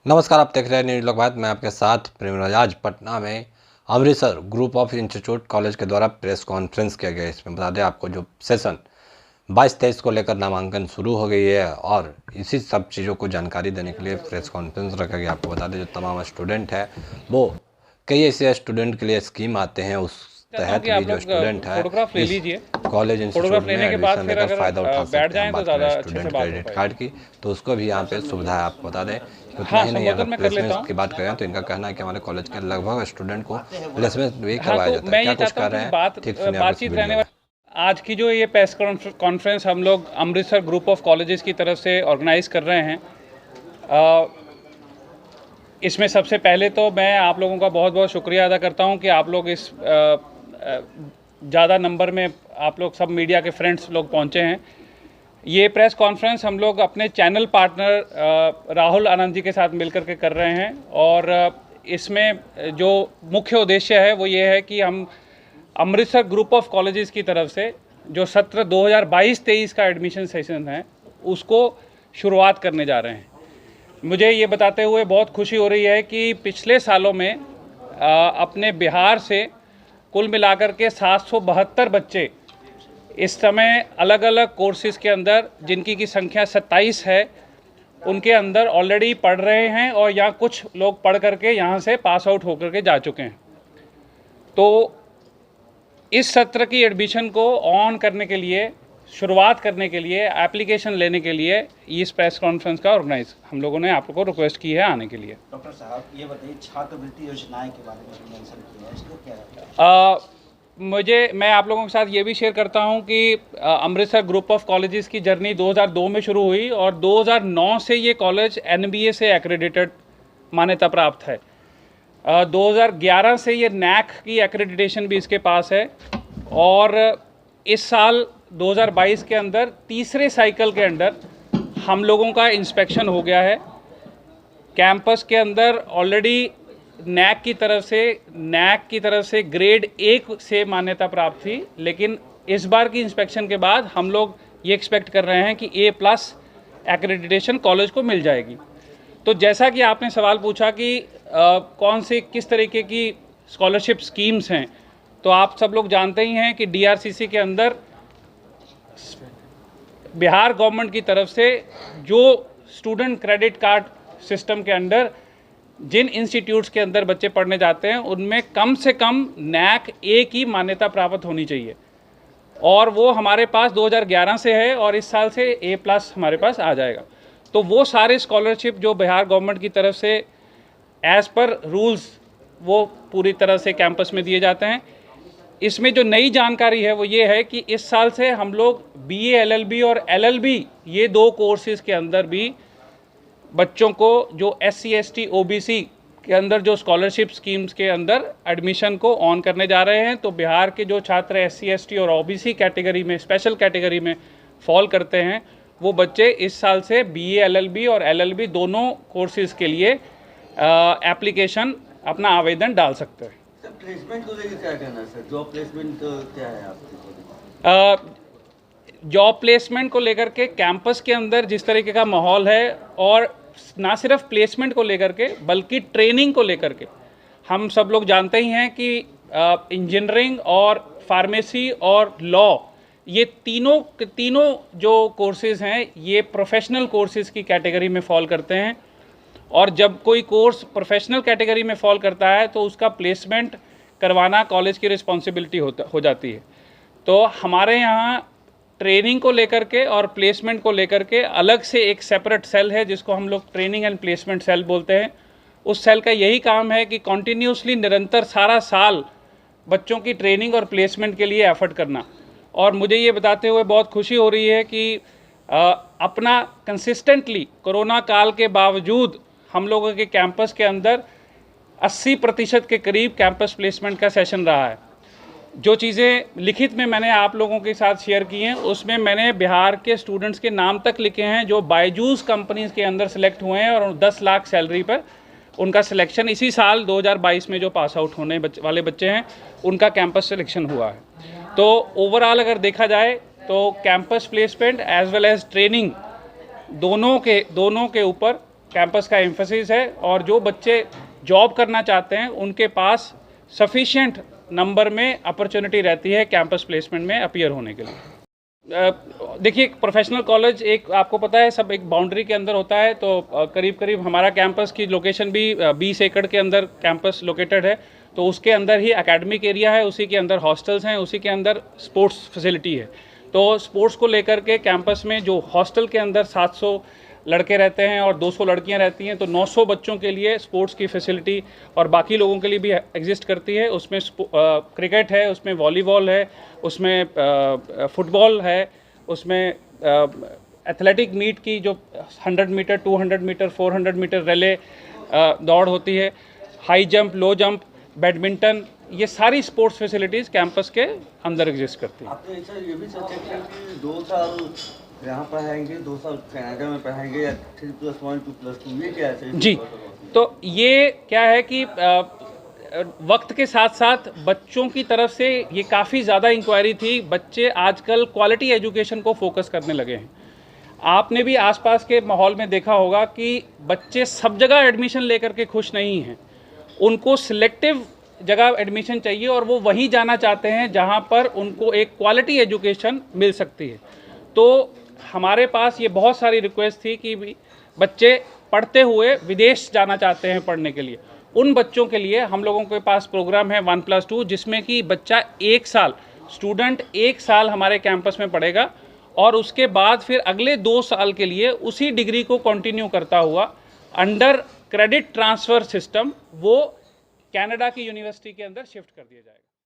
नमस्कार, आप देख रहे हैं न्यूज लोक भारत। मैं आपके साथ प्रेम। आज पटना में Amritsar group of institute college के द्वारा प्रेस कॉन्फ्रेंस किया गया। इसमें बता दें आपको, जो सेशन 22-23 को लेकर नामांकन शुरू हो गई है और इसी सब चीज़ों को जानकारी देने के लिए प्रेस कॉन्फ्रेंस रखा गया। आपको बता दें, जो तमाम स्टूडेंट है वो कई ऐसे स्टूडेंट के लिए स्कीम आते हैं, उस तहत भी जो स्टूडेंट है कॉलेज इंस्टीट्यूट में एडमिशन लेकर फ़ायदा उठा सकते हैं। बात करें स्टूडेंट क्रेडिट कार्ड की, तो उसको भी यहाँ पे सुविधा है। आपको बता दें कि उतना ही नहीं, अगर प्लेसमेंट की बात करें तो इनका कहना है कि हमारे कॉलेज के लगभग स्टूडेंट को प्लेसमेंट भी करवाया जाता है। क्या कुछ कर रहे हैं, ठीक सुनिए आप इस वीडियो में। आज की जो ये प्रेस कॉन्फ्रेंस हम लोग अमृतसर ग्रुप ऑफ कॉलेजेस की तरफ से ऑर्गेनाइज कर रहे हैं, इसमें सबसे पहले तो मैं आप लोगों का बहुत बहुत शुक्रिया अदा करता हूं कि आप लोग इस ज़्यादा नंबर में आप लोग सब मीडिया के फ्रेंड्स लोग पहुंचे हैं। ये प्रेस कॉन्फ्रेंस हम लोग अपने चैनल पार्टनर राहुल आनंद जी के साथ मिलकर के कर रहे हैं और इसमें जो मुख्य उद्देश्य है वो ये है कि हम अमृतसर ग्रुप ऑफ कॉलेजेस की तरफ से जो सत्र 2022-23 का एडमिशन सेशन है उसको शुरुआत करने जा रहे हैं। मुझे ये बताते हुए बहुत खुशी हो रही है कि पिछले सालों में अपने बिहार से कुल मिलाकर के 772 बच्चे इस समय अलग अलग कोर्सेज के अंदर, जिनकी की संख्या 27 है, उनके अंदर ऑलरेडी पढ़ रहे हैं और यहाँ कुछ लोग पढ़ करके यहाँ से पास आउट होकर के जा चुके हैं। तो इस सत्र की एडमिशन को ऑन करने के लिए, शुरुआत करने के लिए, एप्लीकेशन लेने के लिए इस प्रेस कॉन्फ्रेंस का ऑर्गेनाइज हम लोगों ने आप लोगों को रिक्वेस्ट की है आने के लिए। डॉक्टर साहब, ये बताइए, छात्रवृत्ति योजनाएं के बारे में मेंशन किया है, इसको क्या है? मैं आप लोगों के साथ ये भी शेयर करता हूं कि अमृतसर ग्रुप ऑफ कॉलेजेस की जर्नी 2002 में शुरू हुई और 2009 से ये कॉलेज NBA से एक्रेडिटेड मान्यता प्राप्त है। 2011 से ये NAC की एक्रेडिटेशन भी इसके पास है और इस साल 2022 के अंदर तीसरे साइकिल के अंदर हम लोगों का इंस्पेक्शन हो गया है। कैंपस के अंदर ऑलरेडी NAC की तरफ से ग्रेड 1 से मान्यता प्राप्त थी, लेकिन इस बार की इंस्पेक्शन के बाद हम लोग ये एक्सपेक्ट कर रहे हैं कि A+ एक्रेडिटेशन कॉलेज को मिल जाएगी। तो जैसा कि आपने सवाल पूछा कि कौन से किस तरीके की स्कॉलरशिप स्कीम्स हैं, तो आप सब लोग जानते ही हैं कि DRCC के अंदर बिहार गवर्नमेंट की तरफ से जो स्टूडेंट क्रेडिट कार्ड सिस्टम के अंडर जिन इंस्टीट्यूट्स के अंदर बच्चे पढ़ने जाते हैं उनमें कम से कम NAC A की मान्यता प्राप्त होनी चाहिए और वो हमारे पास 2011 से है और इस साल से A+ हमारे पास आ जाएगा। तो वो सारे स्कॉलरशिप जो बिहार गवर्नमेंट की तरफ से एज़ पर रूल्स वो पूरी तरह से कैंपस में दिए जाते हैं। इसमें जो नई जानकारी है वो ये है कि इस साल से हम लोग BA LLB और LLB ये 2 कोर्सेज़ के अंदर भी बच्चों को जो SC ST OBC के अंदर जो स्कॉलरशिप स्कीम्स के अंदर एडमिशन को ऑन करने जा रहे हैं। तो बिहार के जो छात्र SC ST और OBC कैटेगरी में, स्पेशल कैटेगरी में फॉल करते हैं, वो बच्चे इस साल से BA LLB और LLB दोनों कोर्सेज़ के लिए एप्लीकेशन अपना आवेदन डाल सकते हैं। प्लेसमेंट को लेकर क्या कहना है सर? जॉब प्लेसमेंट क्या है आपके? जॉब प्लेसमेंट को लेकर के कैंपस के अंदर जिस तरीके का माहौल है, और ना सिर्फ प्लेसमेंट को लेकर के बल्कि ट्रेनिंग को लेकर के, हम सब लोग जानते ही हैं कि इंजीनियरिंग और फार्मेसी और लॉ ये तीनों जो कोर्सेज़ हैं ये प्रोफेशनल कोर्सेज़ की कैटेगरी में फॉल करते हैं और जब कोई कोर्स प्रोफेशनल कैटेगरी में फॉल करता है तो उसका प्लेसमेंट करवाना कॉलेज की रिस्पॉन्सिबिलिटी हो जाती है। तो हमारे यहाँ ट्रेनिंग को लेकर के और प्लेसमेंट को लेकर के अलग से एक सेपरेट सेल है जिसको हम लोग ट्रेनिंग एंड प्लेसमेंट सेल बोलते हैं। उस सेल का यही काम है कि कॉन्टीन्यूसली निरंतर सारा साल बच्चों की ट्रेनिंग और प्लेसमेंट के लिए एफर्ट करना। और मुझे ये बताते हुए बहुत खुशी हो रही है कि अपना कंसिस्टेंटली कोरोना काल के बावजूद हम लोगों के कैंपस के अंदर 80% के करीब कैंपस प्लेसमेंट का सेशन रहा है। जो चीज़ें लिखित में मैंने आप लोगों के साथ शेयर की हैं उसमें मैंने बिहार के स्टूडेंट्स के नाम तक लिखे हैं जो बायजूस कंपनीज़ के अंदर सेलेक्ट हुए हैं और 10 लाख सैलरी पर उनका सिलेक्शन इसी साल 2022 में जो पास आउट होने वाले बच्चे हैं उनका कैंपस सिलेक्शन हुआ है। तो ओवरऑल अगर देखा जाए तो campus placement as well as training दोनों के ऊपर कैंपस का एम्फेसिस है और जो बच्चे जॉब करना चाहते हैं उनके पास सफिशिएंट नंबर में अपॉर्चुनिटी रहती है कैंपस प्लेसमेंट में अपीयर होने के लिए। देखिए, प्रोफेशनल कॉलेज एक आपको पता है सब एक बाउंड्री के अंदर होता है, तो करीब करीब हमारा कैंपस की लोकेशन भी 20 एकड़ के अंदर कैंपस लोकेटेड है। तो उसके अंदर ही एकेडमिक एरिया है, उसी के अंदर हॉस्टल्स हैं, उसी के अंदर स्पोर्ट्स फैसिलिटी है। तो स्पोर्ट्स को लेकर के कैंपस में जो हॉस्टल के अंदर 700 लड़के रहते हैं और 200 लड़कियां रहती हैं, तो 900 बच्चों के लिए स्पोर्ट्स की फैसिलिटी और बाकी लोगों के लिए भी एग्जिस्ट करती है। उसमें क्रिकेट है, उसमें वॉलीबॉल है, उसमें फुटबॉल है, उसमें एथलेटिक मीट की जो 100 मीटर, 200 मीटर, 400 मीटर रिले दौड़ होती है, high jump, low jump, badminton, ये सारी स्पोर्ट्स फैसिलिटीज़ कैंपस के अंदर एग्जिस्ट करती हैं। आपने सर ये भी चर्चा की कि 2 साल यहाँ पढ़ाएंगे, 2 साल कनाडा में पढ़ाएंगे या 3+1 2+2, ये क्या है जी, तो ये क्या है कि वक्त के साथ साथ बच्चों की तरफ से ये काफ़ी ज़्यादा इंक्वायरी थी। बच्चे आजकल क्वालिटी एजुकेशन को फोकस करने लगे हैं। आपने भी आसपास के माहौल में देखा होगा कि बच्चे सब जगह एडमिशन लेकर के खुश नहीं हैं, उनको सिलेक्टिव जगह एडमिशन चाहिए और वो वहीं जाना चाहते हैं जहां पर उनको एक क्वालिटी एजुकेशन मिल सकती है। तो हमारे पास ये बहुत सारी रिक्वेस्ट थी कि बच्चे पढ़ते हुए विदेश जाना चाहते हैं पढ़ने के लिए, उन बच्चों के लिए हम लोगों के पास प्रोग्राम है 1+2, जिसमें कि बच्चा 1 साल, स्टूडेंट 1 साल हमारे कैंपस में पढ़ेगा और उसके बाद फिर अगले 2 साल के लिए उसी डिग्री को कंटिन्यू करता हुआ अंडर क्रेडिट ट्रांसफ़र सिस्टम वो कनाडा की यूनिवर्सिटी के अंदर शिफ्ट कर दिया जाएगा।